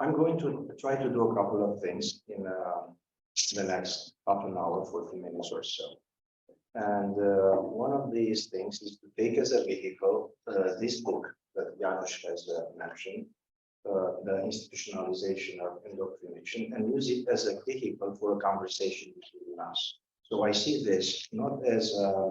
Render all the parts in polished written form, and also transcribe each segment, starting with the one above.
I'm going to try to do a couple of things in the next half an hour, 40 minutes or so. And one of these things is to take as a vehicle this book that Janusz has mentioned, the Institutionalization of Indoctrination, and use it as a vehicle for a conversation between us. So I see this not as a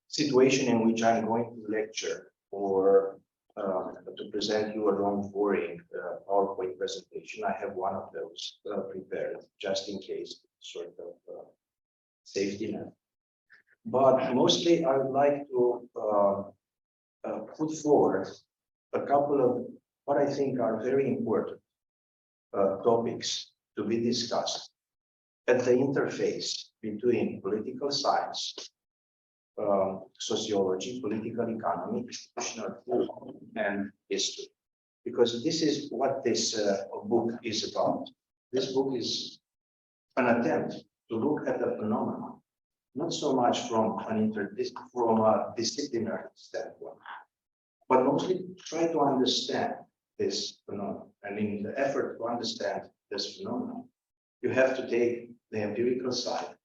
situation in which I'm going to lecture or to present you a long, boring PowerPoint presentation. I have one of those prepared just in case, sort of safety net. But mostly I would like to put forward a couple of what I think are very important topics to be discussed at the interface between political science, sociology, political economy, institutional theory, and history. Because this is what this book is about. This book is an attempt to look at the phenomenon, not so much from a disciplinary standpoint, but mostly try to understand this phenomenon. And in the effort to understand this phenomenon, you have to take the empirical side,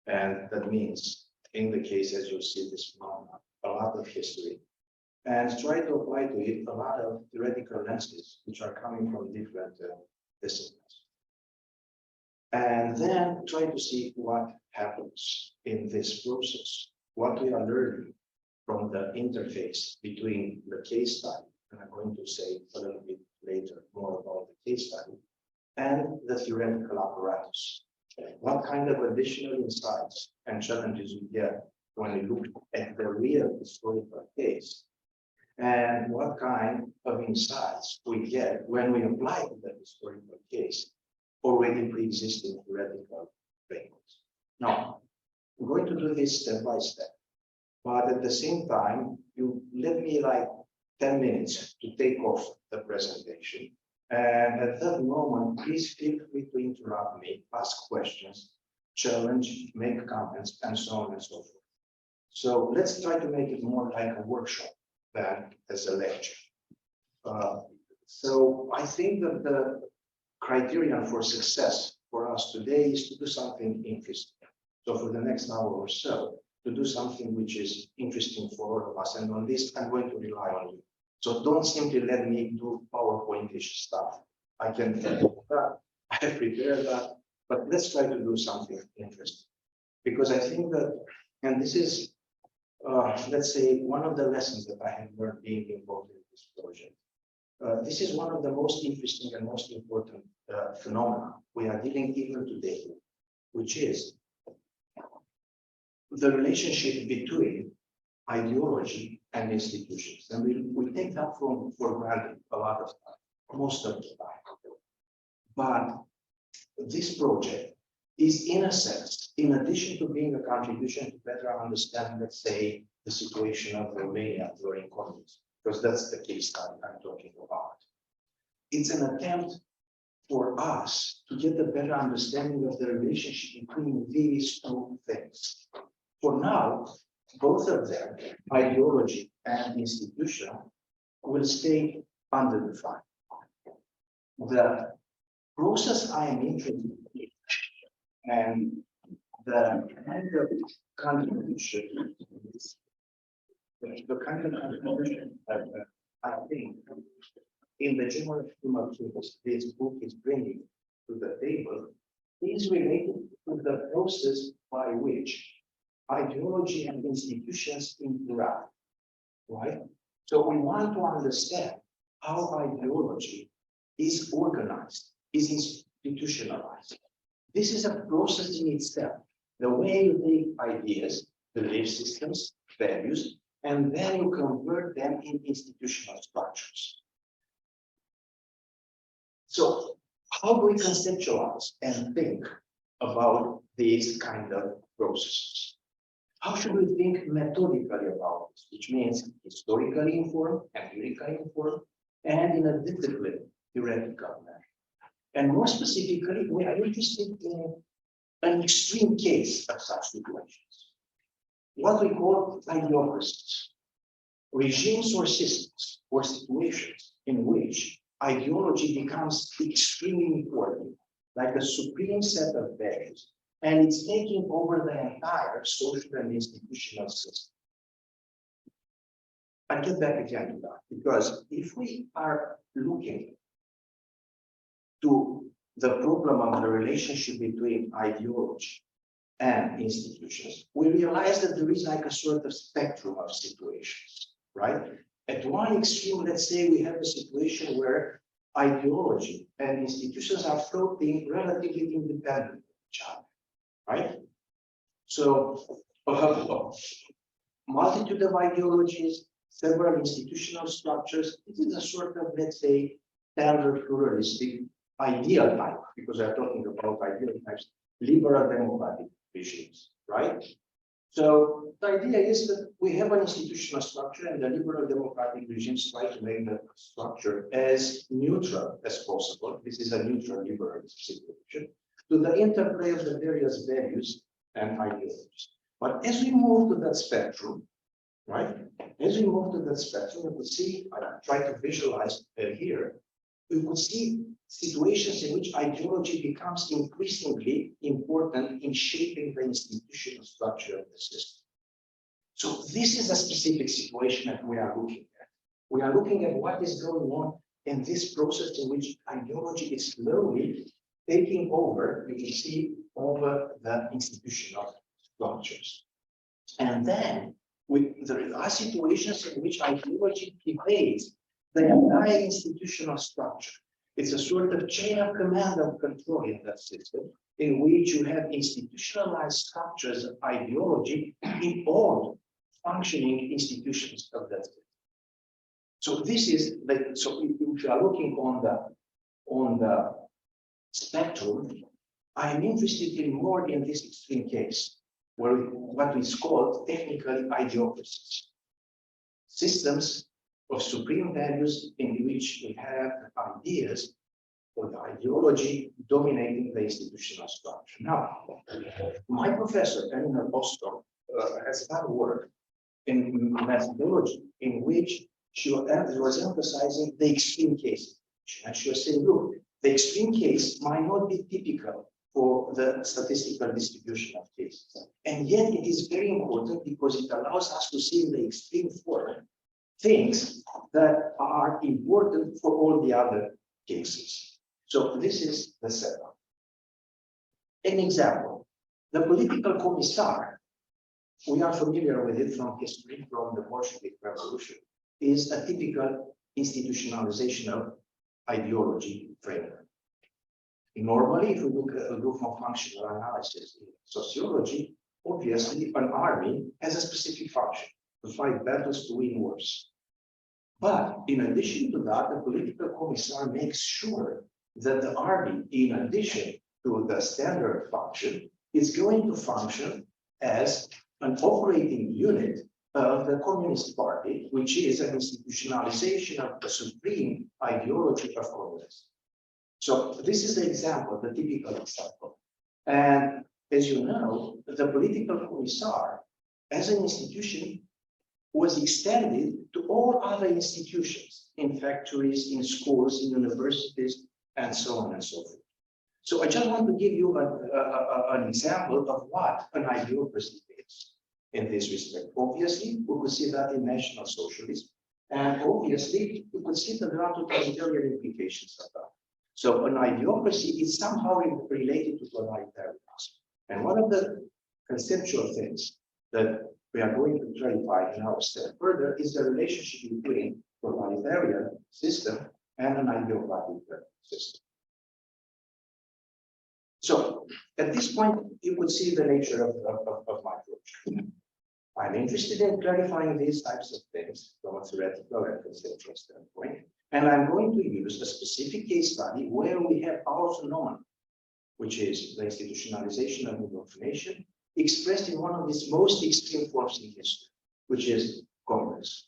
and that means, in the case as you see this phenomenon, a lot of history, and try to apply to it a lot of theoretical lenses, which are coming from different disciplines. And then try to see what happens in this process, what we are learning from the interface between the case study, and I'm going to say a little bit later more about the case study, and the theoretical apparatus. What kind of additional insights and challenges we get when we look at the real historical case, and what kind of insights we get when we apply to the historical case already pre-existing theoretical frameworks. Now, I'm going to do this step by step, but at the same time, you let me like 10 minutes to take off the presentation. And at that moment, please feel free to interrupt me, ask questions, challenge, make comments, and so on and so forth. So let's try to make it more like a workshop than as a lecture. So I think that the criterion for success for us today is to do something interesting. So for the next hour or so, to do something which is interesting for all of us. And on this, I'm going to rely on you. So don't simply let me do PowerPoint-ish stuff. I can tell you that, I have prepared that, but let's try to do something interesting. Because I think that, and this is, let's say, one of the lessons that I have learned being involved in this project. This is one of the most interesting and most important phenomena we are dealing even today, which is the relationship between ideology and institutions. And we take that for granted a lot of time, most of the time. But this project is, in a sense, in addition to being a contribution to better understand, let's say, the situation of Romania during communism, because that's the case study I'm talking about. It's an attempt for us to get a better understanding of the relationship between these two things. For now, both of them, ideology and institution, will stay underdefined. The process I am interested in and the kind of contribution, I think in the general scheme of things this book is bringing to the table is related to the process by which ideology and institutions interact, right? So we want to understand how ideology is organized, is institutionalized. This is a process in itself. The way you take ideas, belief systems, values, and then you convert them in institutional structures. So how do we conceptualize and think about these kind of processes? How should we think methodically about this, which means historically informed, empirically informed, and in a disciplined theoretical manner? And more specifically, we are interested in an extreme case of such situations, what we call idiocracies. regimes or systems or situations in which ideology becomes extremely important, like a supreme set of values, and it's taking over the entire social and institutional system. I'll get back again to that, because if we are looking to the problem of the relationship between ideology and institutions, we realize that there is like a sort of spectrum of situations, right? At one extreme, let's say we have a situation where ideology and institutions are floating relatively independent of each other, right? So, multitude of ideologies, several institutional structures. This is a sort of, let's say, standard pluralistic ideal type, because we are talking about ideal types, liberal democratic regimes, right? So the idea is that we have an institutional structure, and the liberal democratic regimes try to make the structure as neutral as possible. This is a neutral liberal situation to the interplay of the various values and ideologies. But as we move to that spectrum, right? As we move to that spectrum, we could see, I try to visualize here, we could see situations in which ideology becomes increasingly important in shaping the institutional structure of the system. So this is a specific situation that we are looking at. We are looking at what is going on in this process in which ideology is slowly taking over, we can see, over the institutional structures. And then there are situations in which ideology pervades the entire institutional structure. It's a sort of chain of command of control in that system, in which you have institutionalized structures of ideology in all functioning institutions of that system. So this is like, so if you are looking on the spectrum, I'm interested in more in this extreme case, where what is called technically idiocracies, systems of supreme values in which we have ideas or the ideology dominating the institutional structure. Now, my professor, Elena Boston, has done work in methodology in which she was emphasizing the extreme cases. And she was saying, look, the extreme case might not be typical for the statistical distribution of cases. And yet it is very important because it allows us to see in the extreme form things that are important for all the other cases. So this is the setup. An example, the political commissar, we are familiar with it from history, from the Bolshevik Revolution, is a typical institutionalization of ideology framework. Normally, if we look from functional analysis in sociology, obviously an army has a specific function: to fight battles, to win wars. But in addition to that, the political commissar makes sure that the army, in addition to the standard function, is going to function as an operating unit of the Communist Party, which is an institutionalization of the supreme ideology of communism. So this is the example, the typical example. And as you know, the political commissar as an institution was extended to all other institutions in factories, in schools, in universities, and so on and so forth. So I just want to give you an example of what an idiocracy is in this respect. Obviously, we could see that in National Socialism, and obviously, we could see that there are totalitarian implications of that. So an idiocracy is somehow related to totalitarianism. And one of the conceptual things that we are going to clarify in our step further is the relationship between totalitarian system and an ideocratic system. So at this point, you could see the nature of my approach. I'm interested in clarifying these types of things from a theoretical and conceptual standpoint. And I'm going to use a specific case study where we have our phenomenon, which is the institutionalization of indoctrination, expressed in one of its most extreme forms in history, which is communism,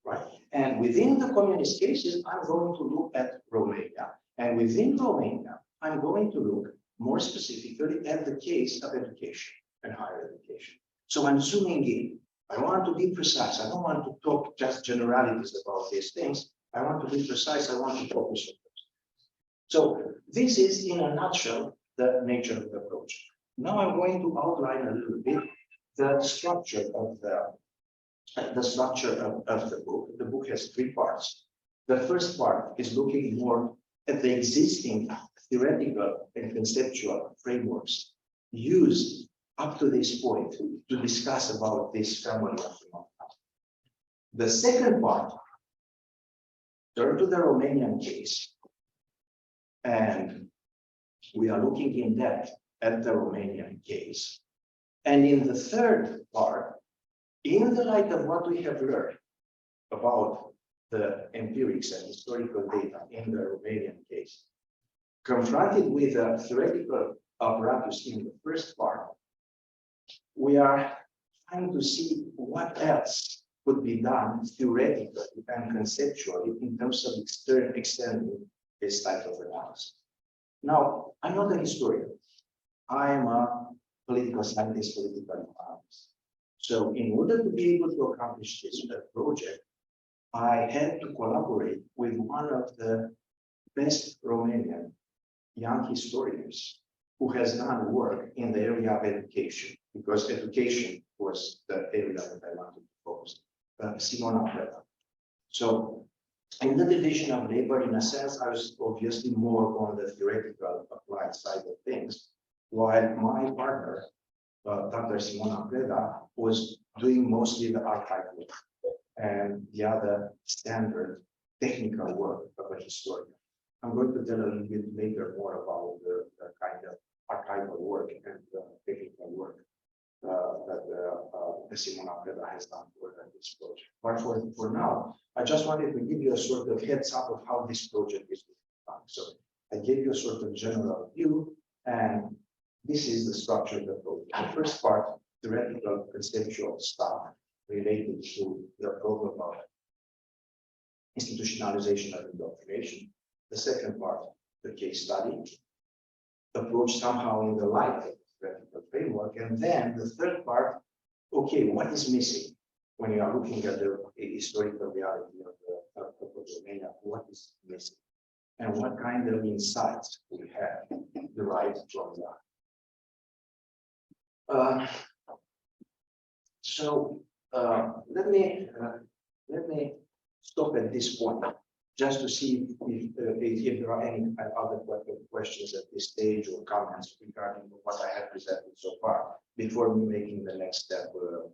right? And within the communist cases, I'm going to look at Romania. And within Romania, I'm going to look more specifically at the case of education and higher education. So I'm zooming in. I want to be precise. I don't want to talk just generalities about these things. I want to be precise. I want to focus on those. So this is, in a nutshell, the nature of the project. Now I'm going to outline a little bit the structure of the book. The book has three parts. The first part is looking more at the existing theoretical and conceptual frameworks used up to this point to discuss about this family of phenomena. The second part turns to the Romanian case, and we are looking in depth at the Romanian case. And in the third part, in the light of what we have learned about the empirics and historical data in the Romanian case, confronted with a theoretical apparatus in the first part, we are trying to see what else could be done theoretically and conceptually in terms of extending this type of analysis. Now, I'm not a historian. I am a political scientist, political economist. So in order to be able to accomplish this project, I had to collaborate with one of the best Romanian young historians who has done work in the area of education, because education was the area that I wanted to focus on, Simona Preda. So in the division of labor, in a sense, I was obviously more on the theoretical applied side of things, while my partner, Dr. Simona Preda, was doing mostly the archival work and the other standard technical work of a historian. I'm going to tell a little bit later more about the kind of archival work and technical work that Simona Preda has done for this project. But for now, I just wanted to give you a sort of heads up of how this project is done. So I gave you a sort of general view, and this is the structure of the project. The first part, theoretical conceptual stuff related to the problem of institutionalization of indoctrination. The second part, the case study, approach somehow in the light of the theoretical framework. And then the third part, okay, what is missing when you are looking at the historical reality of Romania? What is missing? And what kind of insights we have derived from that? Let me stop at this point just to see if there are any other questions at this stage or comments regarding what I have presented so far before me making the next step further.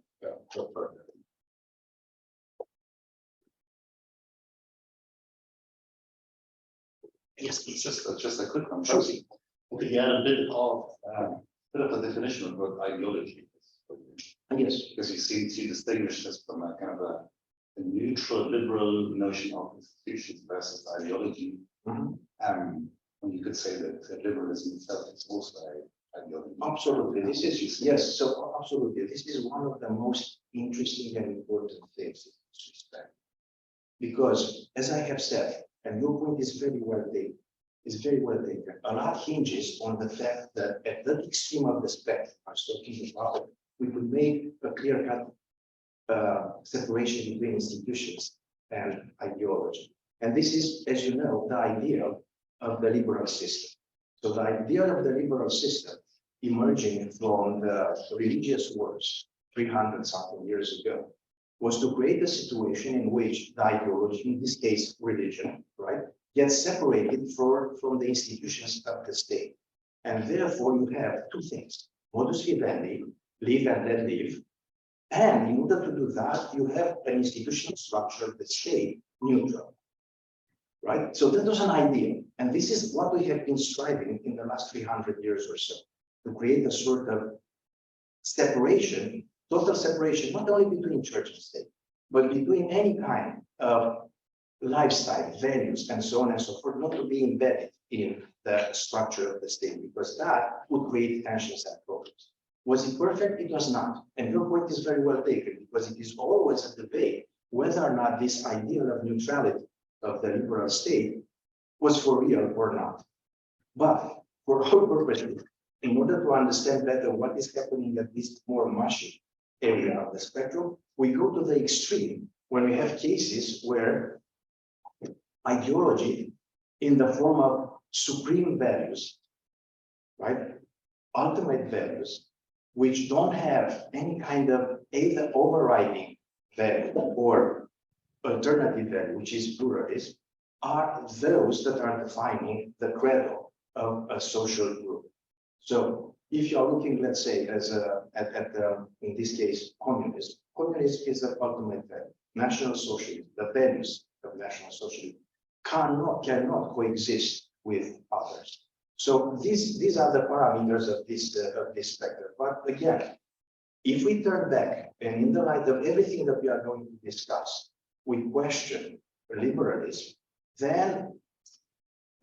Yes, it's just a quick one. Sure. We had a bit of a definition of what ideology is. Yes. Because you seem to distinguish this from a kind of a neutral liberal notion of institutions versus ideology. Mm-hmm. When you could say that liberalism itself is also an ideology. Absolutely. This is, yes, so absolutely. This is one of the most interesting and important things in this respect. Because as I have said, and your point is very well taken, a lot hinges on the fact that at that extreme of the spectrum I was talking about, we could make a clear-cut separation between institutions and ideology. And this is, as you know, the idea of the liberal system. So the idea of the liberal system emerging from the religious wars 300 something years ago was to create a situation in which the ideology, in this case religion, right, gets separated from the institutions of the state. And therefore you have two things: modus vivendi, live and let live. And in order to do that, you have an institutional structure of the state neutral, right? So that was an idea. And this is what we have been striving in the last 300 years or so, to create a sort of separation, total separation, not only between church and state, but between any kind of lifestyle, values, and so on and so forth, not to be embedded in the structure of the state, because that would create tensions and problems. Was it perfect? It was not. And your point is very well taken, because it is always a debate whether or not this ideal of neutrality of the liberal state was for real or not. But for all purposes, in order to understand better what is happening at this more mushy area of the spectrum. We go to the extreme when we have cases where ideology in the form of supreme values, right? Ultimate values, which don't have any kind of either overriding value or alternative value, which is pluralism, are those that are defining the credo of a social group. So if you are looking, let's say, as in this case, communism is the ultimate value. National socialism, the values of national socialism cannot coexist with others. So these are the parameters of this spectrum. But again, if we turn back and in the light of everything that we are going to discuss, we question liberalism, then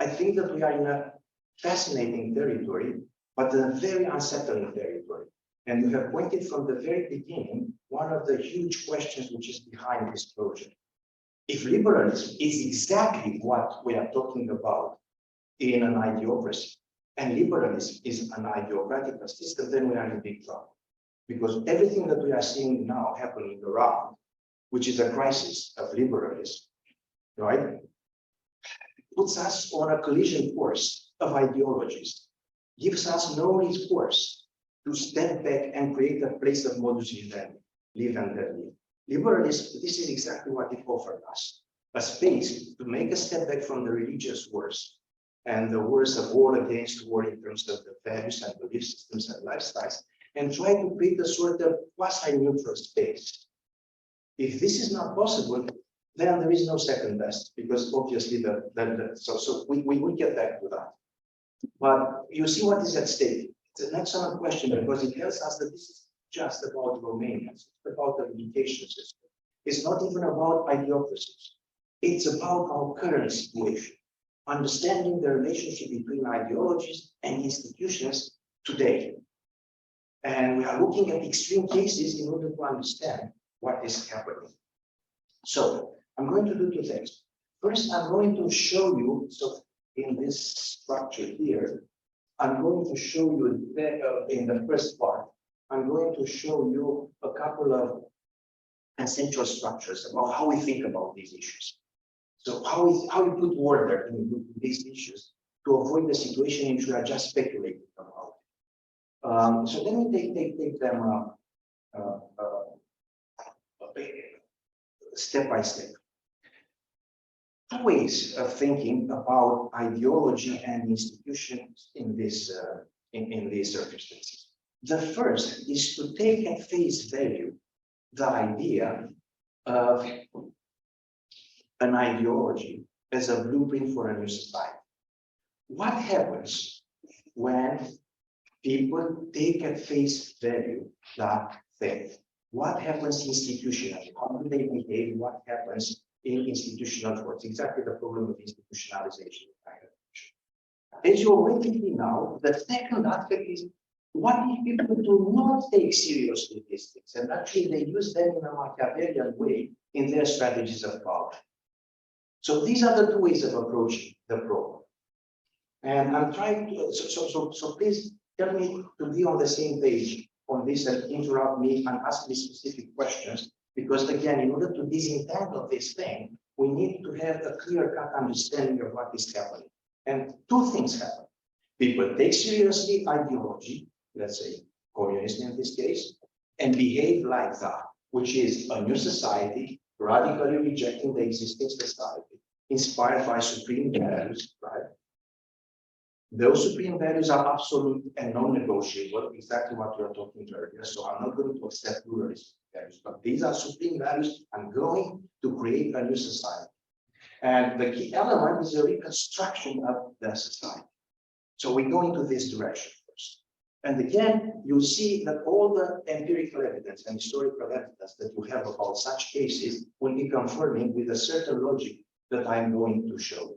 I think that we are in a fascinating territory, but a very unsettling territory. And you have pointed from the very beginning one of the huge questions which is behind this project. If liberalism is exactly what we are talking about in an ideocracy, and liberalism is an ideocratic system, then we are in big trouble. Because everything that we are seeing now happening around, which is a crisis of liberalism, right, puts us on a collision course of ideologies, gives us no recourse to step back and create a place of modus vivendi, live and let live. Liberalism, this is exactly what it offered us, a space to make a step back from the religious wars and the wars of war against war in terms of the values and belief systems and lifestyles, and try to create a sort of quasi-neutral space. If this is not possible, then there is no second best, because obviously we will get back to that. But you see what is at stake. It's an excellent question because it tells us that this is just about Romania. It's about the education system. It's not even about ideocracies. It's about our current situation, understanding the relationship between ideologies and institutions today. And we are looking at extreme cases in order to understand what is happening. So I'm going to do two things. First, I'm going to show you, so in this structure here, I'm going to show you in the first part, I'm going to show you a couple of essential structures about how we think about these issues. So how we put order into these issues to avoid the situation in which we are just speculating about. So let me take them step by step. Two ways of thinking about ideology and institutions in these circumstances. The first is to take at face value the idea of an ideology as a blueprint for a new society. What happens when people take at face value that faith? What happens institutionally? How do they behave? What happens in institutional forms? Exactly the problem of institutionalization. As you already see now, the second aspect is what if people do not take seriously these things and actually they use them in a Machiavellian way in their strategies of power? So these are the two ways of approaching the problem. And I'm trying to, so please tell me to be on the same page on this and interrupt me and ask me specific questions, because again, in order to disentangle this thing, we need to have a clear-cut understanding of what is happening. And two things happen. People take seriously ideology, let's say communism in this case, and behave like that, which is a new society, radically rejecting the existing society, inspired by supreme values, right? Those supreme values are absolute and non-negotiable, exactly what we were talking earlier. So I'm not going to accept pluralism values, but these are supreme values. I'm going to create a new society. And the key element is a reconstruction of the society. So we go into this direction first. And again, you see that all the empirical evidence and historical evidence that you have about such cases will be confirming with a certain logic that I'm going to show.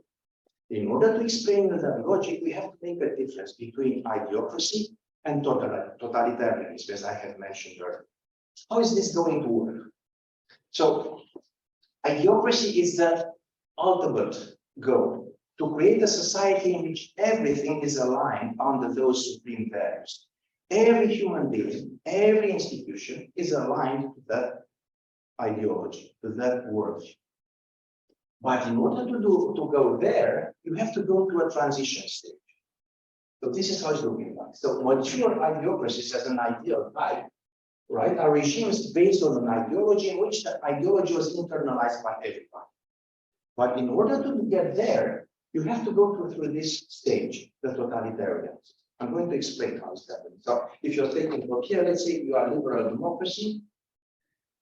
In order to explain that logic, we have to make a difference between ideocracy and totalitarianism, as I have mentioned earlier. How is this going to work? So, ideocracy is the ultimate goal, to create a society in which everything is aligned under those supreme values. every human being, every institution is aligned to that ideology, to that worldview. But in order to go there, you have to go to a transition stage. So this is how it's looking like. So mature ideocracies as an ideal type, right, are regimes based on an ideology in which the ideology was internalized by everybody. But in order to get there, you have to go through this stage, the totalitarian. I'm going to explain how it's happening. So if you're taking from here, let's say you are liberal democracy.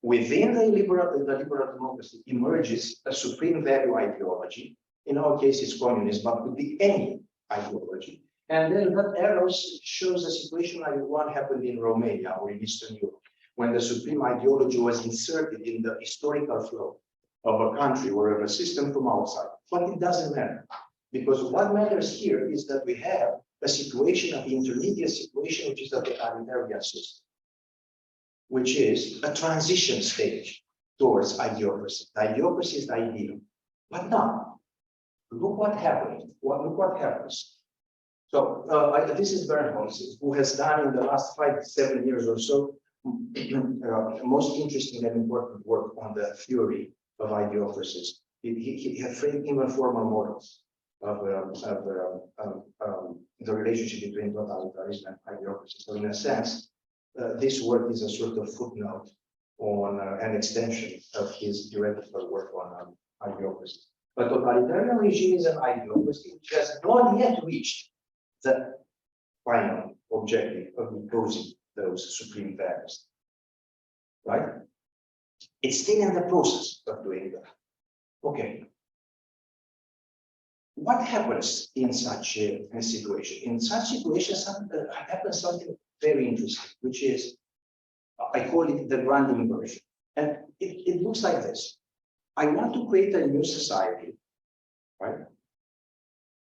Within the liberal democracy emerges a supreme value ideology. In our case, it's communism, but could be any ideology. And then that arrow shows a situation like one happened in Romania or in Eastern Europe, when the supreme ideology was inserted in the historical flow of a country or of a system from outside. But it doesn't matter, because what matters here is that we have a situation of intermediate situation, which is the totalitarian system, which is a transition stage towards ideocracy. The ideocracy is the ideal. But now, look what happened. Look what happens. So this is Bernholz, who has done in the last 5-7 years or so most interesting and important work on the theory of ideocracies. He has framed even formal models of the relationship between totalitarianism and ideocracy. So in a sense, this work is a sort of footnote on an extension of his theoretical work on ideocracy. But totalitarian regime is an ideocracy which has not yet reached the final objective of imposing those supreme values, right? It's still in the process of doing that. Okay. What happens in such a situation? In such situations, happens something very interesting, which is, I call it the grand inversion. And it looks like this. I want to create a new society, right?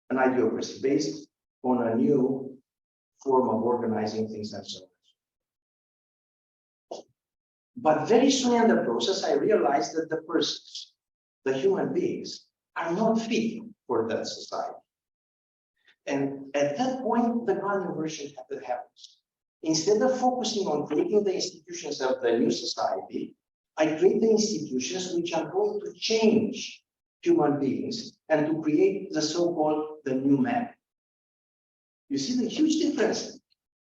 An ideocracy based on a new form of organizing things and so on. But very soon in the process, I realized that the persons, the human beings, are not fit for that society. And at that point, the grand inversion happens. Instead of focusing on creating the institutions of the new society, I create the institutions which are going to change human beings and to create the so-called the new man. You see the huge difference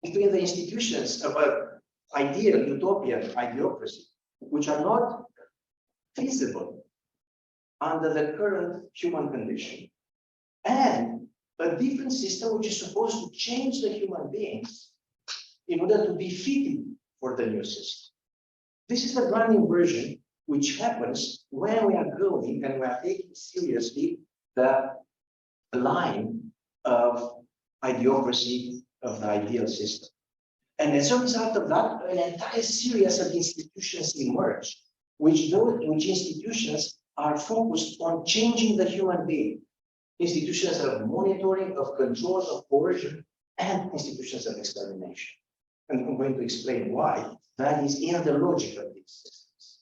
between the institutions of an ideal utopian ideocracy, which are not feasible under the current human condition, and a different system which is supposed to change the human beings in order to be fitted for the new system. This is the grand inversion which happens when we are going and we are taking seriously the line of ideocracy of the ideal system. And as a result of that, an entire series of institutions emerge, which institutions are focused on changing the human being. Institutions of monitoring, of control, of coercion, and institutions of extermination. And I'm going to explain why that is in the logic of these systems.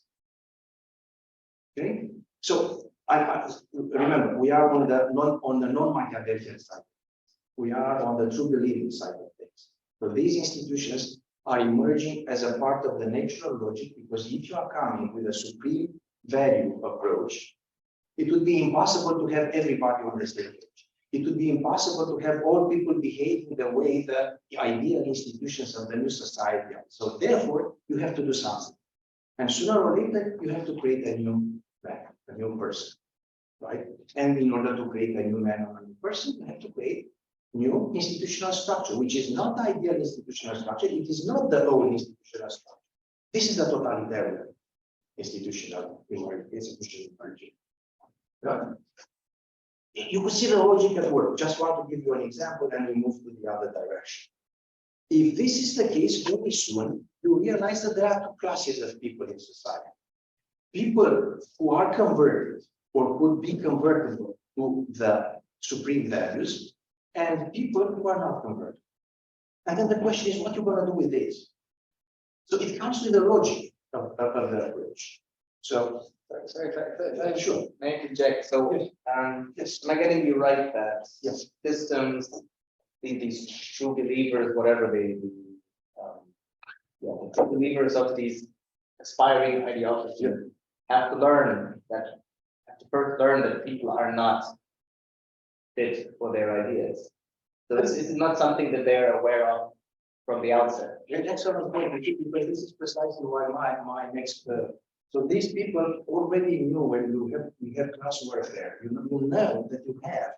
Okay, so remember, we are on the non-Machiavellian side. We are on the true believing side of things. So these institutions are emerging as a part of the natural logic, because if you are coming with a supreme value approach, it would be impossible to have everybody on the same page. It would be impossible to have all people behaving the way the ideal institutions of the new society are. So therefore, you have to do something. And sooner or later, you have to create a new man, a new person, right? And in order to create a new man or a new person, you have to create new institutional structure, which is not the ideal institutional structure. It is not the old institutional structure. This is the totalitarian institutional regime. Yeah. You could see the logic at work. Just want to give you an example, and we move to the other direction. If this is the case, very soon you realize that there are two classes of people in society. People who are converted or could be convertible to the supreme values, and people who are not converted. And then the question is, what you're going to do with this? So it comes with the logic of the approach. So, Sure. May I interject? So, yes. am I getting you right that Yes. systems, these true believers, whatever the the true believers of these aspiring ideologies have to learn that, first learn that people are not fit for their ideas. So this is not something that they're aware of from the outset. Excellent point, because this is precisely why my next. So these people already knew when we have class warfare. You know that you have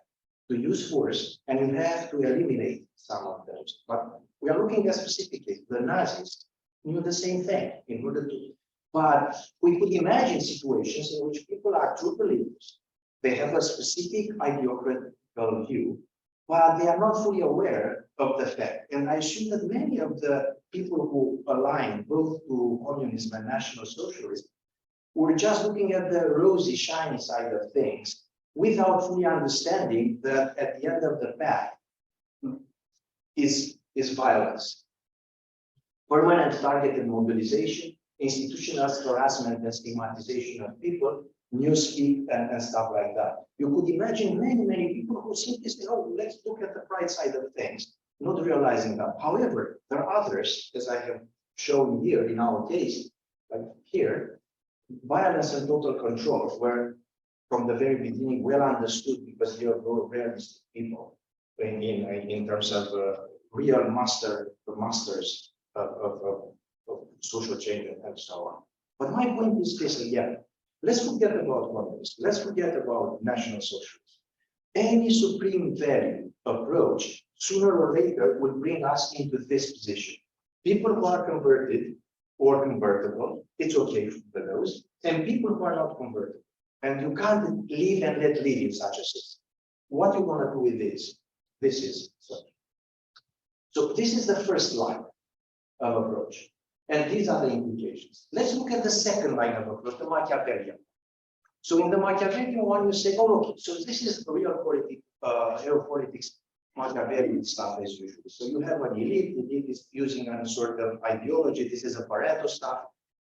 to use force and you have to eliminate some of those. But we are looking at specifically the Nazis knew the same thing in order to. But we could imagine situations in which people are true believers. They have a specific ideological view, but they are not fully aware of the fact. And I assume that many of the people who align both to communism and National Socialism were just looking at the rosy, shiny side of things without fully understanding that at the end of the path is violence. Permanent targeted mobilization, institutional harassment and stigmatization of people, newspeak and stuff like that. You could imagine many people who simply say, oh, let's look at the bright side of things, not realizing that. However, there are others, as I have shown here in our case, like here, violence and total control were from the very beginning well understood because they are more realistic people in terms of real masters of social change and so on. But my point is this again. Let's forget about communism. Let's forget about National Socialism. Any supreme value approach, sooner or later, will bring us into this position. People who are converted or convertible, it's okay for those, and people who are not converted. And you can't live and let live in such a system. What you want to do with this? This is so this is the first line of approach. And these are the implications. Let's look at the second line of approach, the Machiavellian. So in the Machiavellian one, you say, oh, look, so this is real politics, Machiavellian stuff as usual. So you have an elite, the elite is using a sort of ideology. This is a Pareto stuff,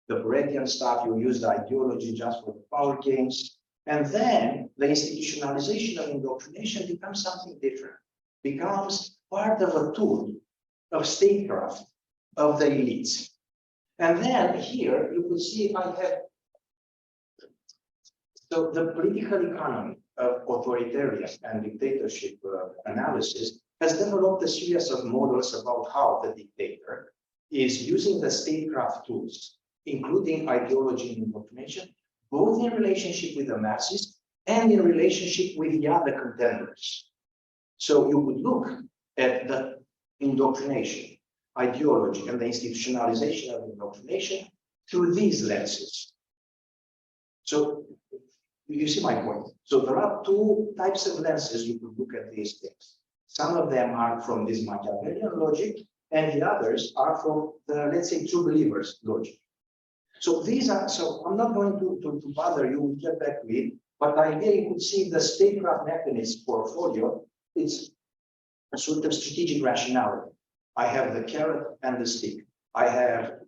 the Paretian stuff, you use the ideology just for the power games. And then the institutionalization of indoctrination becomes something different, becomes part of a tool of statecraft of the elites. And then here you could see I have so the political economy of authoritarian and dictatorship analysis has developed a series of models about how the dictator is using the statecraft tools, including ideology and indoctrination, both in relationship with the masses and in relationship with the other contenders. So you would look at the indoctrination, ideology, and the institutionalization of indoctrination through these lenses. So you see my point. So there are two types of lenses you could look at these things. Some of them are from this Machiavellian logic, and the others are from the, let's say, true believers logic. So these are, so I'm not going to bother you, we'll get back to it, but the idea you could see the statecraft mechanism portfolio, it's a sort of strategic rationality. I have the carrot and the stick. I have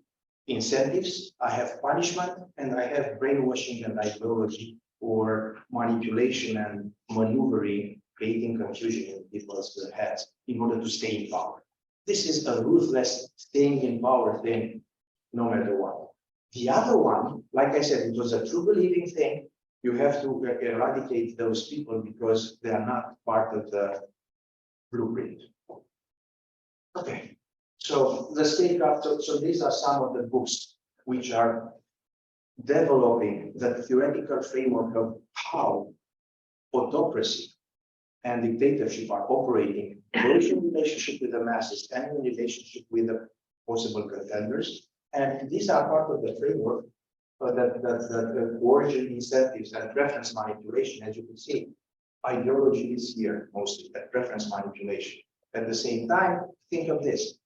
incentives, I have punishment, and I have brainwashing and ideology or manipulation and maneuvering, creating confusion in people's heads in order to stay in power. This is a ruthless staying in power thing, no matter what. The other one, like I said, it was a true believing thing. You have to eradicate those people because they are not part of the blueprint. Okay, so the statecraft, so these are some of the books which are developing the theoretical framework of how autocracy and dictatorship are operating, both in relationship with the masses and in relationship with the possible contenders. And these are part of the framework that origin incentives and preference manipulation, as you can see. Ideology is here mostly, that preference manipulation. At the same time, think of this.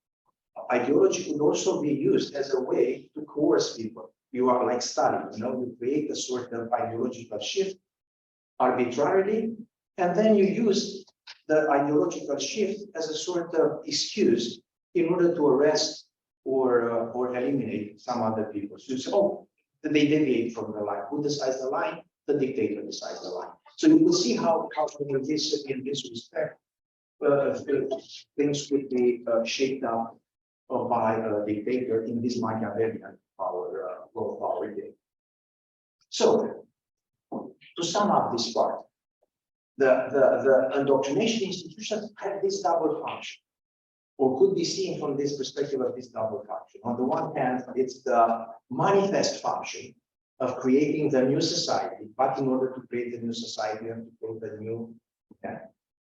Ideology could also be used as a way to coerce people. You are like Stalin, you create a sort of ideological shift arbitrarily, and then you use the ideological shift as a sort of excuse in order to arrest or eliminate some other people. So you say, oh, they deviate from the line. Who decides the line? The dictator decides the line. So you will see how in this respect, things could be shaped up by a dictator in this Machiavellian power game. So, to sum up this part, the indoctrination institutions have this double function, or could be seen from this perspective of this double function. On the one hand, it's the manifest function of creating the new society, but in order to create the new society, you have to create the new. Yeah.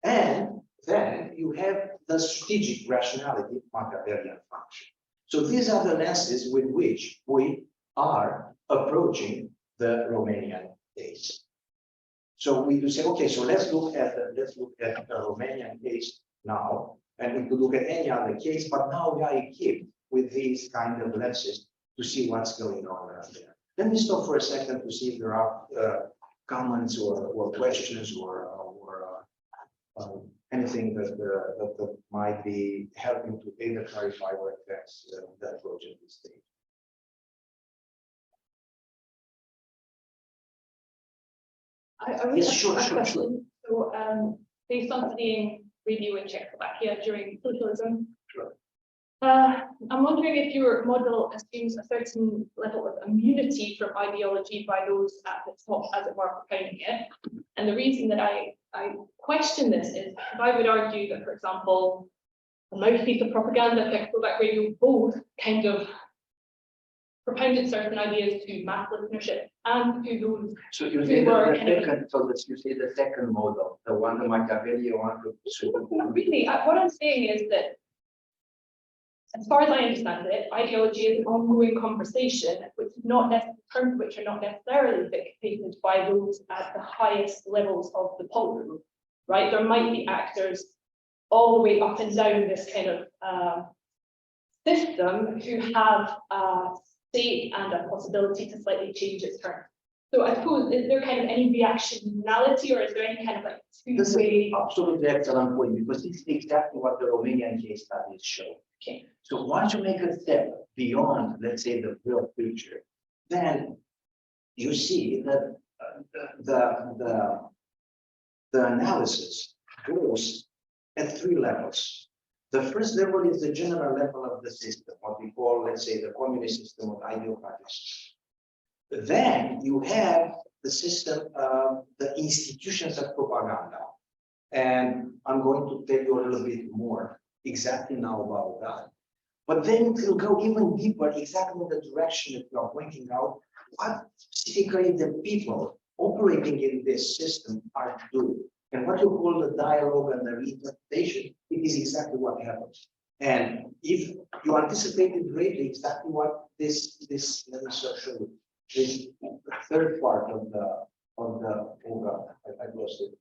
And then you have the strategic rationality Machiavellian function. So these are the lenses with which we are approaching the Romanian case. So we do say, okay, so let's look at the Romanian case now, and we could look at any other case, but now we are equipped with these kind of lenses to see what's going on around there. Let me stop for a second to see if there are comments or questions or anything that might be helping to either clarify or advance the approach at this stage. I would Yes, have sure, a sure, question. So, based on studying radio in Czechoslovakia during socialism, Sure. I'm wondering if your model assumes a certain level of immunity from ideology by those at the top, as it were, propounding it. And the reason that I question this is, if I would argue that, for example, the mouthpiece of propaganda, Czechoslovak radio, both kind of propounded certain ideas to mass listenership and to those. So you say the second, so that you say the second model, the one the Machiavellian one. Not really. What I'm saying is that, as far as I understand it, ideology is an ongoing conversation, which is not terms which are not necessarily dictated by those at the highest levels of the polity, right? There might be actors all the way up and down this kind of system who have a stake and a possibility to slightly change its terms. So I suppose, is there kind of any reactionality, or is there any kind of like This is two-way? absolutely excellent point, because this is exactly what the Romanian case studies show. Okay. So once you make a step beyond, let's say, the real picture, then you see that the analysis goes at three levels. The first level is the general level of the system, what we call, let's say, the communist system or ideocratic system. Then you have the system of the institutions of propaganda. And I'm going to tell you a little bit more exactly now about that. But then it will go even deeper, exactly in the direction that you are pointing out, what specifically the people operating in this system are doing. And what you call the dialogue and the reinterpretation, it is exactly what happens. And if you anticipated greatly exactly what this let me show you, this third part of the oh God, I lost it.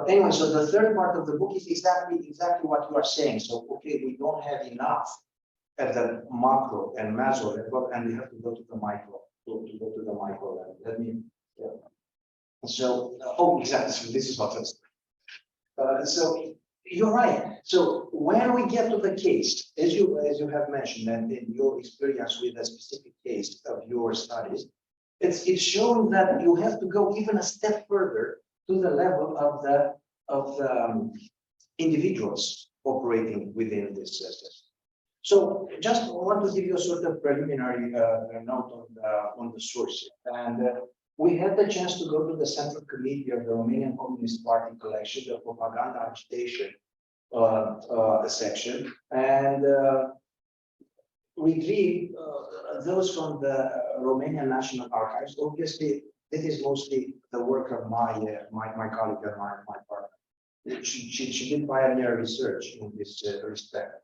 Anyway, so the third part of the book is exactly what you are saying. So okay, we don't have enough at the macro and meso level, and we have to go to the micro to go to the micro level. Let me. Yeah. So oh, exactly. So this is what it's. So you're right. So when we get to the case, as you have mentioned, and in your experience with a specific case of your studies, it's shown that you have to go even a step further to the level of the individuals operating within this system. So just want to give you a sort of preliminary note on the source. And we had the chance to go to the Central Committee of the Romanian Communist Party collection, the propaganda agitation section, and we read those from the Romanian National Archives. Obviously, this is mostly the work of my colleague and my partner. She did pioneer research in this respect.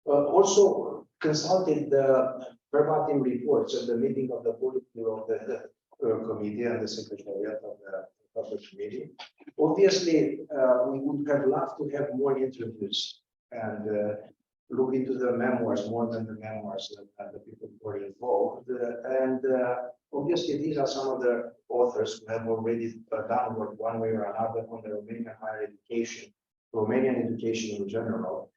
Also consulted the verbatim reports of the meeting of the Politburo of the committee and the secretariat of the committee. Obviously, we would have loved to have more interviews and look into the memoirs more than the memoirs that the people who were involved. Obviously, these are some of the authors who have already done work one way or another on the Romanian higher education, Romanian education in general.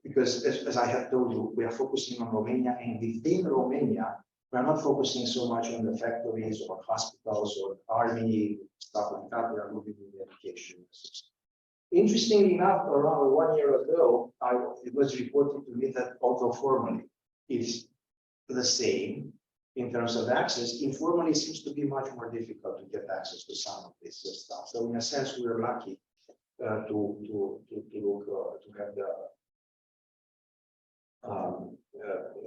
Because as I have told you, we are focusing on Romania, and within Romania, we are not focusing so much on the factories or hospitals or army, stuff like that. We are looking at the education system. Interestingly enough, around 1 year ago, it was reported to me that although formally is the same in terms of access. Informally, it seems to be much more difficult to get access to some of this stuff. So in a sense, we are lucky to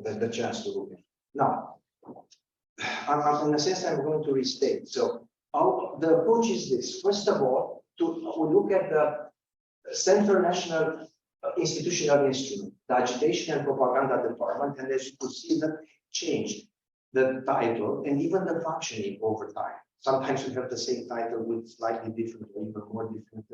have the chance to look at. Now, in a sense, I'm going to restate. So the approach is this. First of all, we look at the Central National Institutional Instrument, the Agitation and Propaganda Department, and as you could see, that changed the title and even the functioning over time. Sometimes we have the same title with slightly different or even more different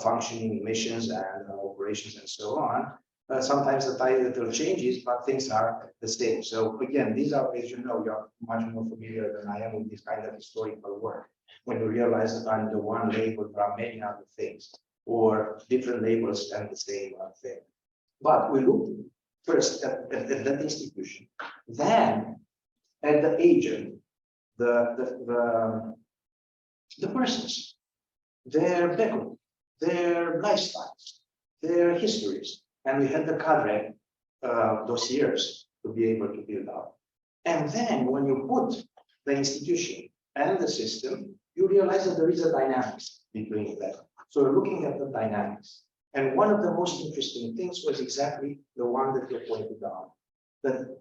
functioning missions and operations and so on. Sometimes the title changes, but things are the same. So again, these are, as you know, you're much more familiar than I am with this kind of historical work. When you realize that under one label, there are many other things, or different labels and the same thing. But we look first at that institution, then at the agent, the persons, their background, their lifestyles, their histories, and we had the cadre dossiers to be able to build up. And then when you put the institution and the system, you realize that there is a dynamics between them. So we're looking at the dynamics. And one of the most interesting things was exactly the one that you pointed out, that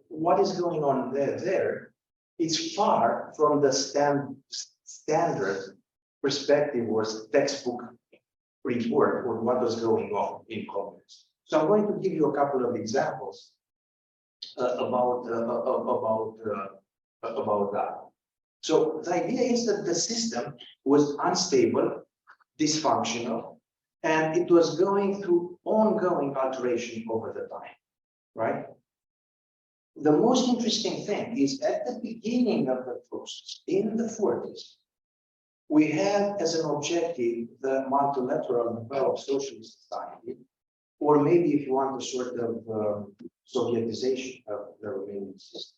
what is going on there, it's far from the standard perspective or textbook report on what was going on in communism. So I'm going to give you a couple of examples about that. So the idea is that the system was unstable, dysfunctional, and it was going through ongoing alteration over the time, right? The most interesting thing is at the beginning of the process, in the 40s, we had as an objective the multilateral developed socialist society, or maybe if you want a sort of Sovietization of the Romanian system.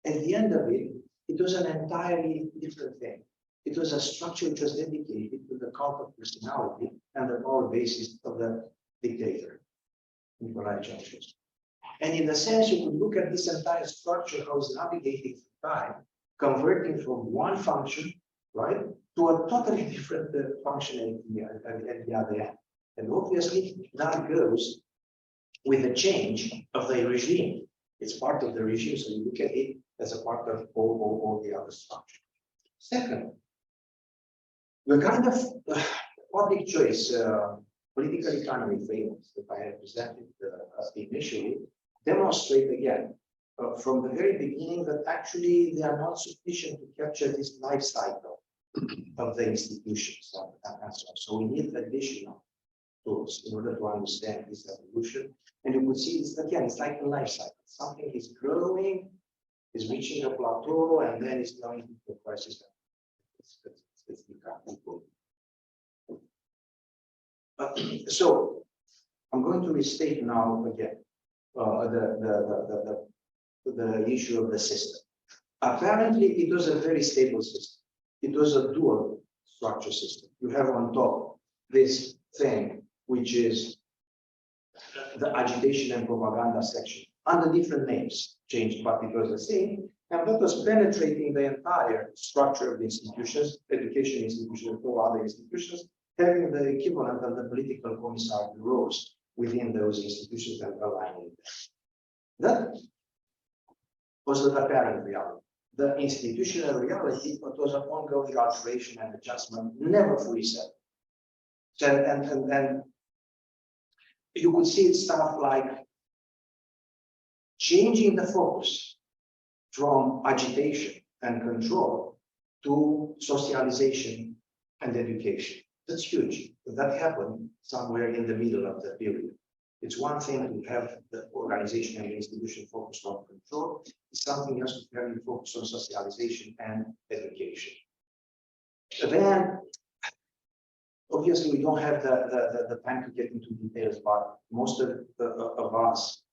At the end of it, it was an entirely different thing. It was a structure which was dedicated to the cult of personality and the power basis of the dictator, Nicolae Ceausescu. And in a sense, you could look at this entire structure, how it's navigating through time, converting from one function, right, to a totally different functionality at the other end. And obviously, that goes with the change of the regime. It's part of the regime, so you look at it as a part of all the other structure. Second, the kind of public choice political economy frameworks that I have presented initially demonstrate again from the very beginning that actually they are not sufficient to capture this life cycle of the institutions and so on. So we need additional tools in order to understand this evolution. And you could see it's again, it's like a life cycle. Something is growing, is reaching a plateau, and then it's going into the crisis. It's becoming. So I'm going to restate now again the issue of the system. Apparently, it was a very stable system. It was a dual structure system. You have on top this thing, which is the agitation and propaganda section, under different names, changed, but it was the same. And that was penetrating the entire structure of the institutions, education institutions, or other institutions, having the equivalent of the political commissar roles within those institutions and aligning them. That was the apparent reality. The institutional reality, but was an ongoing alteration and adjustment, never fully settled. And you could see stuff like changing the focus from agitation and control to socialization and education. That's huge. That happened somewhere in the middle of the period. It's one thing to have the organization and the institution focused on control. It's something else to have you focus on socialization and education. Then, obviously, we don't have the time to get into details, but most of us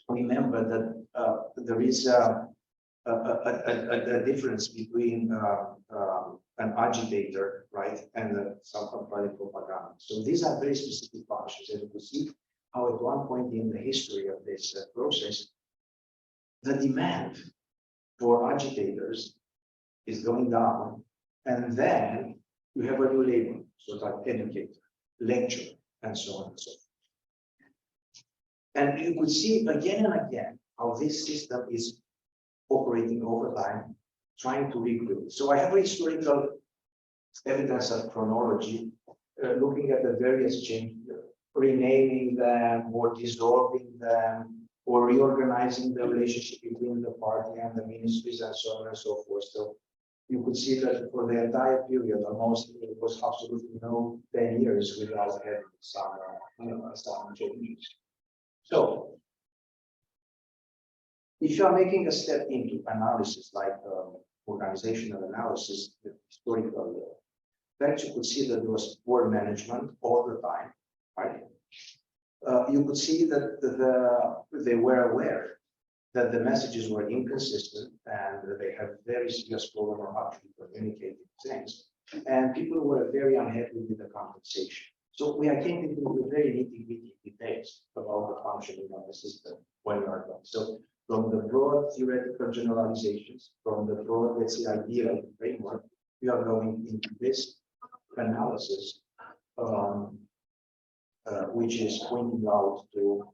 remember that there is a difference between an agitator, right, and some propaganda. So these are very specific functions, as you can see. how at one point in the history of this process, the demand for agitators is going down, and then you have a new label, so like educator, lecturer, and so on and so forth. And you could see again and again how this system is operating over time, trying to recruit. So I have a historical evidence of chronology, looking at the various changes, renaming them or dissolving them, or reorganizing the relationship between the party and the ministries and so on and so forth. So you could see that for the entire period, almost it was absolutely no 10 years without having some changes. So if you are making a step into analysis like organizational analysis, the historical facts, you could see that there was poor management all the time, right? You could see that they were aware that the messages were inconsistent and they have very serious problem of actually communicating things. And people were very unhappy with the compensation. So we are getting into the very nitty-gritty details about the functioning of the system when we are done. So from the broad theoretical generalizations, from the broad, let's say, ideal framework, we are going into this analysis, which is pointing out to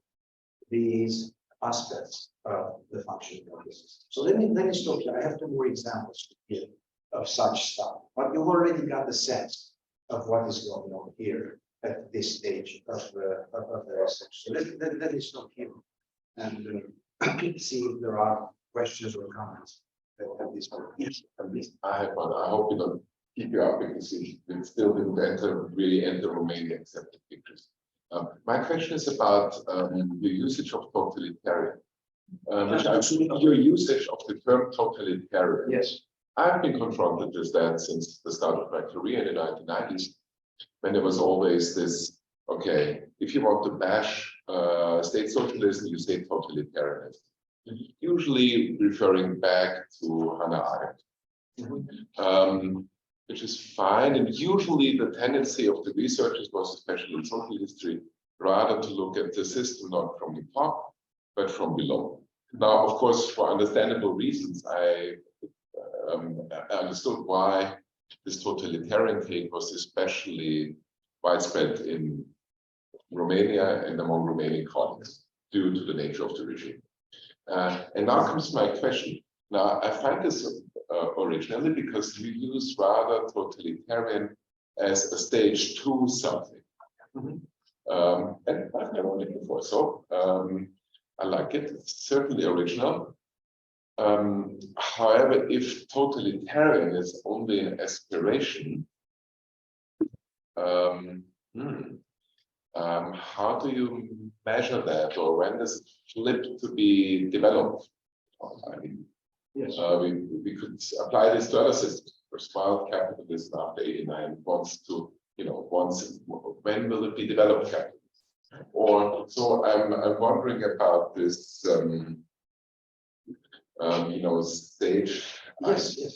these aspects of the functioning of the system. So let me stop here. I have two more examples here of such stuff, but you've already got the sense of what is going on here at this stage of the research. So let me stop here and see if there are questions or comments at this point. Yes, At least I have one. I hope you don't keep you up because it still didn't really enter Romania except the pictures. My question is about the usage of totalitarian. Your usage of the term totalitarian. yes. I've been confronted with that since the start of my career in the 1990s, when there was always this, okay, if you want to bash state socialism, you say totalitarianism. Usually referring back to Hannah Arendt, which is fine. And usually the tendency of the researchers was, especially in social history, rather to look at the system not from the top, but from below. Now, of course, for understandable reasons, I understood why this totalitarian take was especially widespread in Romania and among Romanian colleagues due to the nature of the regime. And now comes my question. Now, I find this originally because you use rather totalitarian as a stage 2 something. And I've never heard it before, so I like it. It's certainly original. However, if totalitarian is only an aspiration, how do you measure that, or when does it flip to be developed? I mean, Yes. We could apply this to other systems. For smart capitalism after '89 wants to, when will it be developed capitalism? Or so I'm wondering about this, stage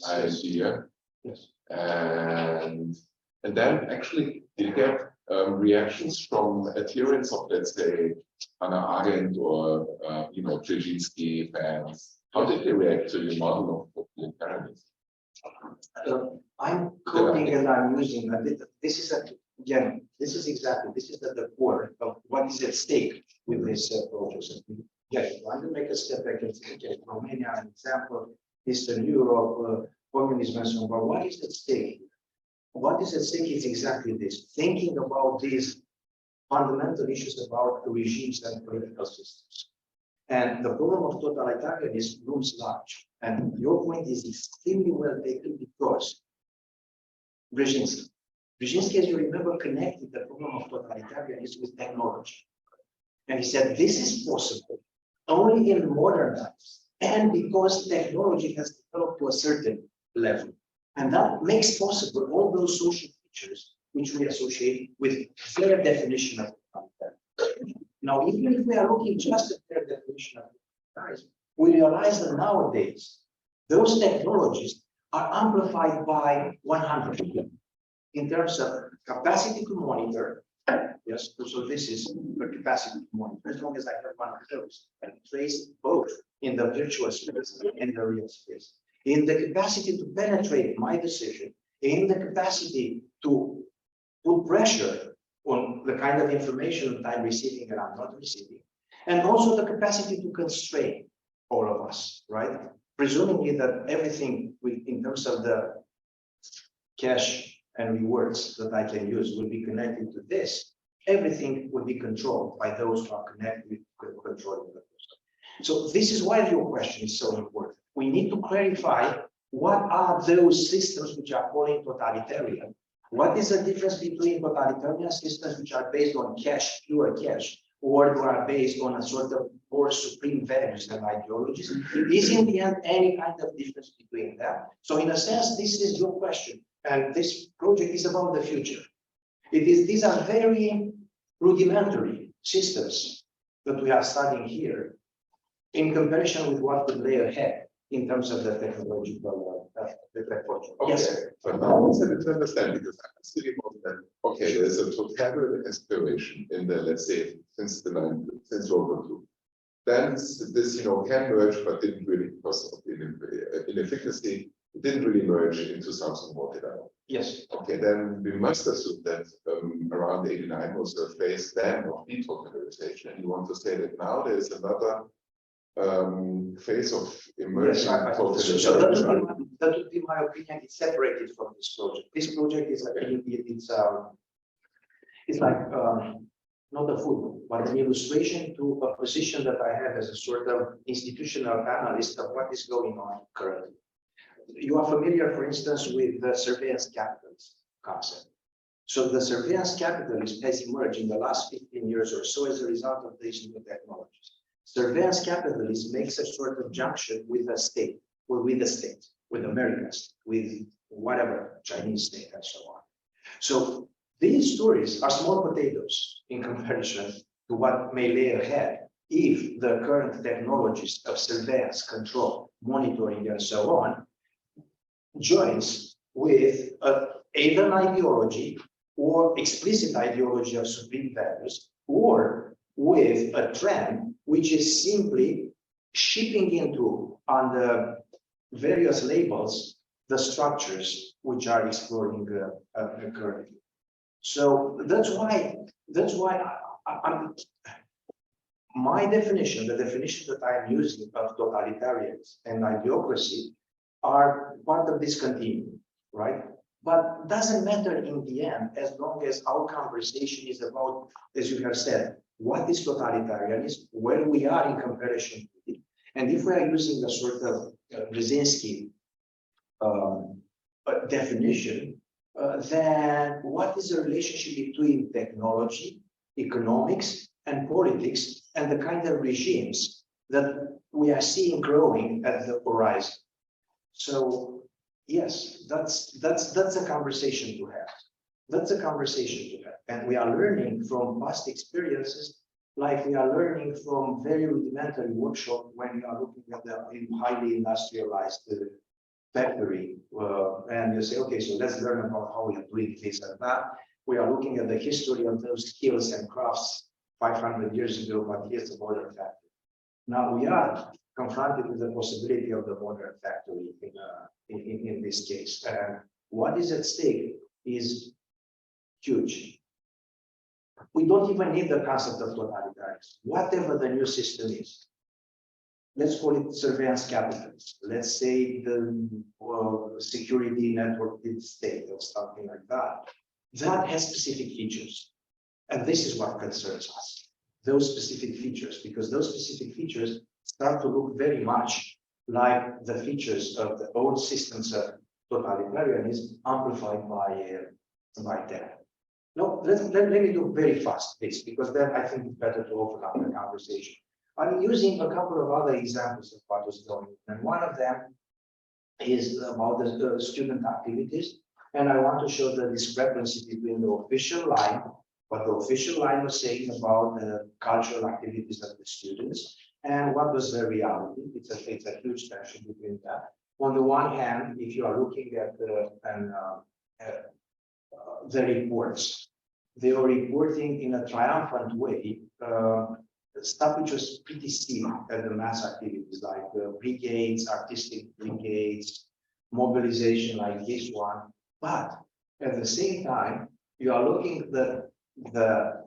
idea. Yes. And then actually, did you get reactions from adherents of, let's say, Hannah Arendt or Brzezinski fans? How did they react to your model of totalitarianism? I'm quoting and I'm using this is the core of what is at stake with this process. Yes, I want to make a step back and say, okay, Romania, an example, Eastern Europe, communism, and so on. But what is at stake? What is at stake is exactly this: thinking about these fundamental issues about regimes and political systems. And the problem of totalitarianism looms large. And your point is extremely well taken because Brzezinski, as you remember, connected the problem of totalitarianism with technology. And he said, this is possible only in modern times and because technology has developed to a certain level. And that makes possible all those social features which we associate with their definition of totalitarianism. Now, even if we are looking just at their definition of totalitarianism, we realize that nowadays those technologies are amplified by 100 in terms of capacity to monitor, Yes, so this is the capacity to monitor. As long as I have one of those and trace both in the virtual space and the real space. In the capacity to penetrate my decision, in the capacity to put pressure on the kind of information that I'm receiving and I'm not receiving, and also the capacity to constrain all of us, right? Presuming that everything in terms of the cash and rewards that I can use will be connected to this, everything will be controlled by those who are connected with controlling the person. So this is why your question is so important. We need to clarify what are those systems which are calling totalitarian. What is the difference between totalitarian systems which are based on cash, pure cash, or who are based on a sort of more supreme values and ideologies? Is in the end any kind of difference between them? So in a sense, this is your question. And this project is about the future. These are very rudimentary systems that we are studying here in comparison with what would lay ahead in terms of the technological platform. Okay, Yes. but now I want to understand, because I'm still involved that, okay, there's a totalitarian aspiration in the, let's say, since World War II. Then this, you know, can merge, but didn't really, because of inefficacy, it didn't really merge into something more developed. Yes. Okay, then we must assume that around 89 was a phase then of detotalization. And you want to say that now there is another phase of emerging totalitarianism. That would be my opinion. It's separated from this project. This project is it's like not a football, but an illustration to a position that I have as a sort of institutional analyst of what is going on currently. You are familiar, for instance, with the surveillance capitalist concept. So the surveillance capitalism has emerged in the last 15 years or so as a result of these new technologies. Surveillance capitalism makes a sort of junction with the state, or with the state, with Americans, with whatever, Chinese state, and so on. So these stories are small potatoes in comparison to what may lay ahead if the current technologies of surveillance, control, monitoring, and so on joins with either an ideology or explicit ideology of supreme values, or with a trend which is simply shipping into, under various labels, the structures which are exploring currently. So that's why my definition, the definition that I'm using of totalitarians and idiocracy, are part of this continuum, right? But doesn't matter in the end, as long as our conversation is about, as you have said, what is totalitarianism, where we are in comparison to it, and if we are using a sort of Brzezinski definition, then what is the relationship between technology, economics, and politics, and the kind of regimes that we are seeing growing at the horizon? So yes, that's a conversation to have. That's a conversation to have. And we are learning from past experiences, like we are learning from very rudimentary workshop when we are looking at the highly industrialized factory. And you say, okay, so let's learn about how we are doing this and that. We are looking at the history of those skills and crafts 500 years ago, but here's the modern factory. Now we are confronted with the possibility of the modern factory in this case. And what is at stake is huge. We don't even need the concept of totalitarianism. Whatever the new system is, let's call it surveillance capitalism. Let's say the security networked state or something like that. That has specific features. And this is what concerns us, those specific features, because those specific features start to look very much like the features of the old systems of totalitarianism amplified by them. No, let me do very fast this, because then I think it's better to open up the conversation. I'm using a couple of other examples of what was going on, and one of them is about the student activities, and I want to show the discrepancy between the official line, what the official line was saying about the cultural activities of the students, and what was the reality. It's a huge tension between that. On the one hand, if you are looking at the reports, they were reporting in a triumphant way stuff which was pretty seen at the mass activities like brigades, artistic brigades, mobilization like this one. But at the same time, you are looking at the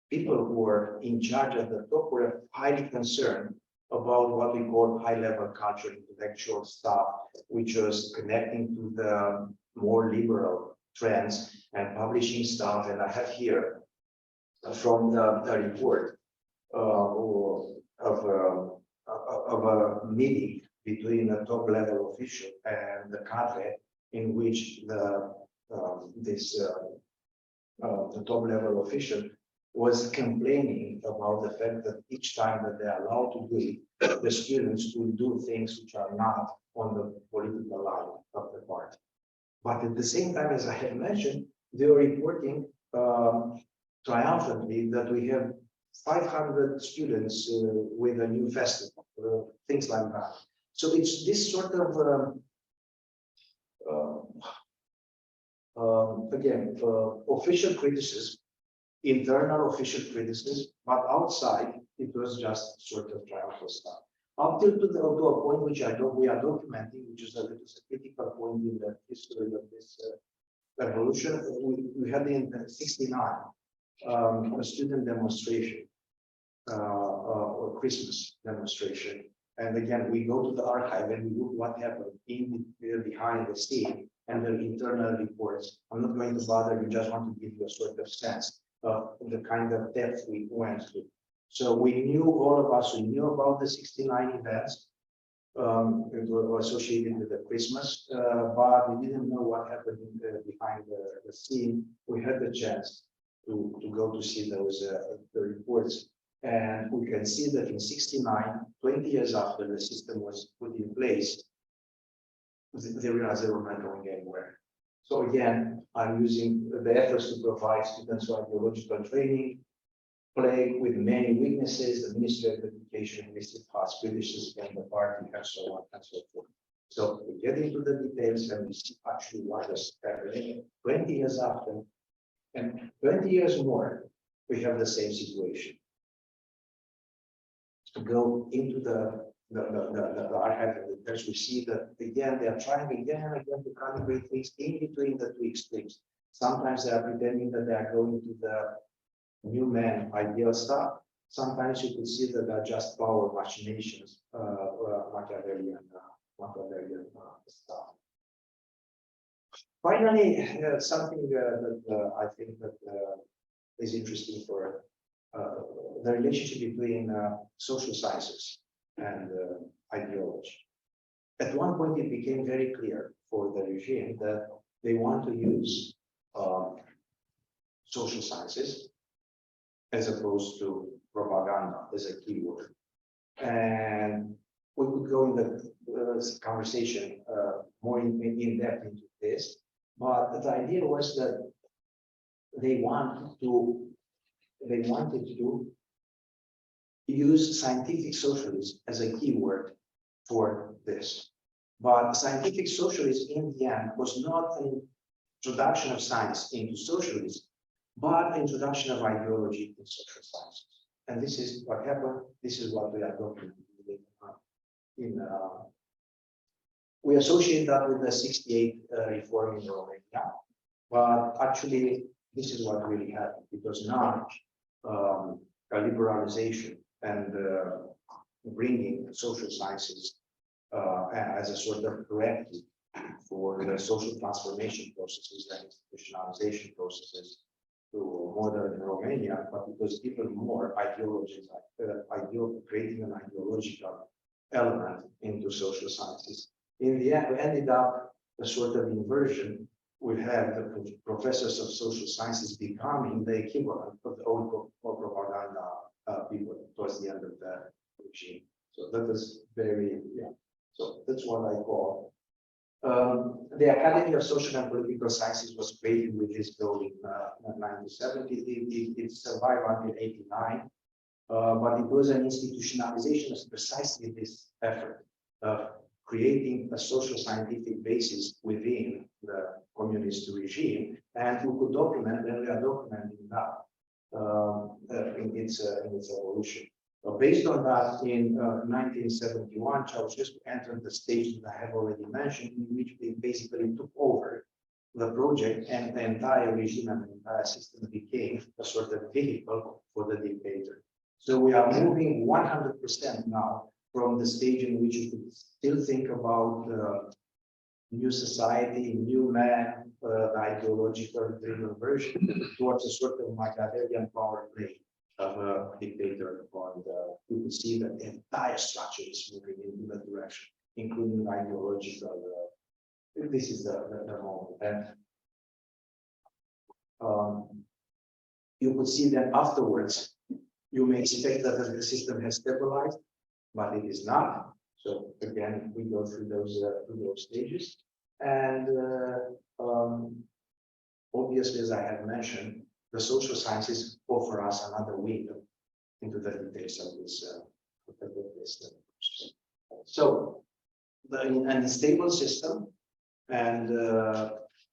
people who were in charge at the top were highly concerned about what we call high-level culture, intellectual stuff, which was connecting to the more liberal trends and publishing stuff. And I have here from the report of a meeting between a top-level official and the cadre, in which the top-level official was complaining about the fact that each time that they are allowed to do it, the students will do things which are not on the political line of the party. But at the same time, as I have mentioned, they are reporting triumphantly that we have 500 students with a new festival, things like that. So it's this sort of again, official criticism, internal official criticism, but outside it was just sort of triumphal stuff. Up till to a point which we are documenting, which is a critical point in the history of this revolution. We had in '69 a student demonstration, or Christmas demonstration. And again, we go to the archive and we look what happened behind the scene and the internal reports. I'm not going to bother you, just want to give you a sort of sense of the kind of depth we went through. So we knew, all of us, we knew about the '69 events that were associated with the Christmas, but we didn't know what happened behind the scene. We had the chance to go to see those the reports. And we can see that in '69, 20 years after the system was put in place, they realized they were not going anywhere. So again, I'm using the efforts to provide students with ideological training, plagued with many weaknesses. The Ministry of Education listed past criticism and the party, and so on and so forth. So we get into the details and we see actually what was happening 20 years after, and 20 years more, we have the same situation. To go into the archive and the text, we see that again they are trying again and again to calibrate things in between the two extremes. Sometimes they are pretending that they are going to the new man ideal stuff. Sometimes you could see that they are just power machinations, Machiavellian stuff. Finally, something that I think that is interesting for the relationship between social sciences and ideology. At one point, it became very clear for the regime that they want to use social sciences as opposed to propaganda as a keyword. And we could go in the conversation more in depth into this, but the idea was that they wanted to use scientific socialism as a keyword for this. But scientific socialism in the end was not an introduction of science into socialism, but introduction of ideology in social sciences. And this is what happened. This is what we are documenting we associate that with the '68 reform in Romania, but actually this is what really happened, because now a liberalization and bringing social sciences as a sort of corrective for the social transformation processes and institutionalization processes to modern Romania, but it was even more ideologies, creating an ideological element into social sciences. In the end, we ended up a sort of inversion. We had the professors of social sciences becoming the equivalent of the old propaganda people towards the end of the regime. So that was very, so that's what I call. The Academy of Social and Political Sciences was created with this goal in 1970. It survived until '89, but it was an institutionalization of precisely this effort of creating a social scientific basis within the communist regime and we could document, and we are documenting that in its evolution. Based on that, in 1971, Ceausescu entered the stage that I have already mentioned, in which they basically took over the project, and the entire regime and the entire system became a sort of vehicle for the dictator. So we are moving 100% now from the stage in which you could still think about new society, new man, ideological driven version towards a sort of Machiavellian power play of a dictator. And you could see that the entire structure is moving in that direction, including ideological. This is the moment. And you could see that afterwards, you may expect that the system has stabilized, but it is not. So again, we go through those stages. And obviously, as I have mentioned, the social sciences offer us another window into the details of this. So, an unstable system and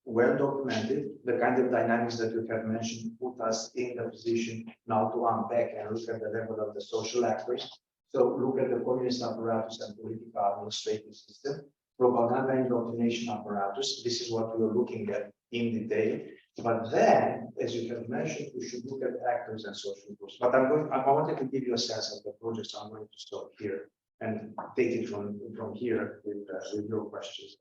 well documented, the kind of dynamics that you have mentioned put us in the position now to unpack and look at the level of the social actors. So look at the communist apparatus and political administrative system, propaganda indoctrination apparatus. This is what we are looking at in detail. But then, as you have mentioned, we should look at actors and social groups. But I wanted to give you a sense of the project, so I'm going to stop here and take it from here with your questions.